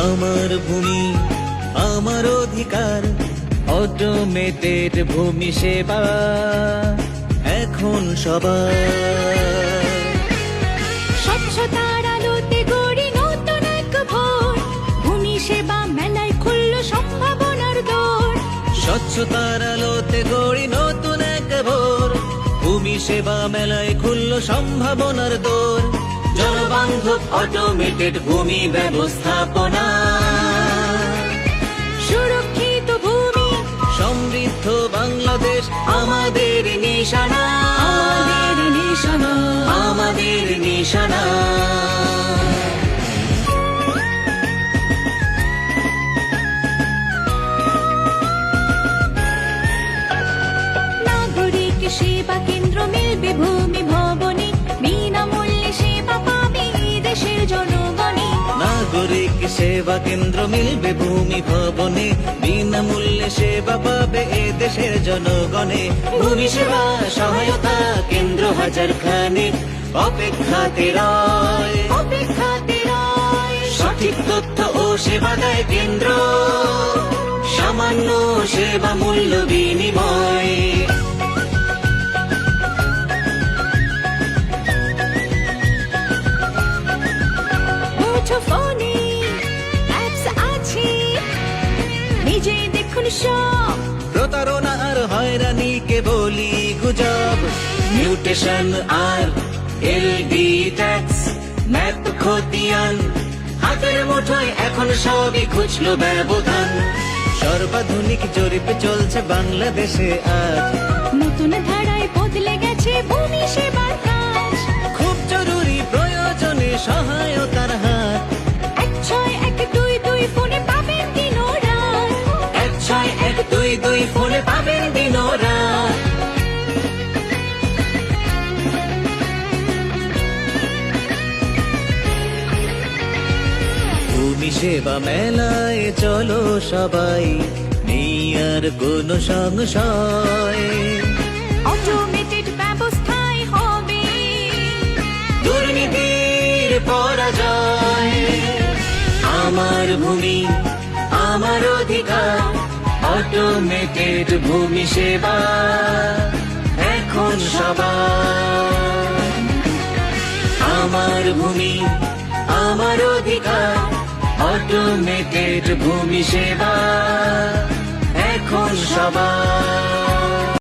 আমার ভূমি আমার অধিকার, অটোমেটেড ভূমি সেবা এখন সবার। স্বচ্ছতার আলোতে গড়ি নতুন এক ভোর, ভূমি সেবা মেলায় খুলল সম্ভাবনার দোর। স্বচ্ছতার আলোতে গড়ি নতুন এক ভোর, ভূমি সেবা মেলায় খুলল সম্ভাবনার দোর। জনবান্ধব অটোমেটেড ভূমি ব্যবস্থাপনা, সুরক্ষিত ভূমি, সমৃদ্ধ বাংলাদেশ আমাদের নিশানা, আমাদের নিশানা। আমাদের নিশানা। নাগরিক সেবা কেন্দ্র মিলবে ভূমি ভবনে, বিনামূল্যে সেবা পাবে এই দেশের জনগণে। নাগরিক সেবা কেন্দ্র মিলবে ভূমি ভবনে, বিনামূল্যে সেবা পাবে এ দেশের জনগণে। ভূমি সেবা সহায়তা কেন্দ্র হাজারখানে অপেক্ষাতে রয়, অপেক্ষাতে রয়। সঠিক তথ্য ও সেবা দেয় কেন্দ্র, সামান্য সেবা মূল্য বিনিময়। মুঠোফোনে অ্যাপস আছে, নিজে দেখুন সব। প্রতারণা আর হয়রানিকে বলি গুজব, মিউটেশন আর এলডি ট্যাক্স, ম্যাপ খতিয়ান হাতের মুঠোয় এখন সবই খুঁজলো ব্যবধান। সর্বাধুনিক জরিপ চলছে বাংলাদেশে আজ, নতুন ধারায় বদলে গেছে ভূমি সেবার কাজ। খুব জরুরি প্রয়োজনে সহায়তার হাত। 1612 ফোনে পাবেন দিন ও রাত, 1612 ফোনে পাবেন দিন ও রাত। ভূমি সেবা মেলায় চলো সবাই, নেই আর কোনো সংশয়। অটোমেটেড ব্যবস্থায় হবে দুর্নীতির পরাজয়। আমার ভূমি আমার অধিকার, অটোমেটেড ভূমি সেবা এখন সবার। আমার ভূমি আমার অধিকার, অটোমেটেড ভূমি সেবা এখন সবার।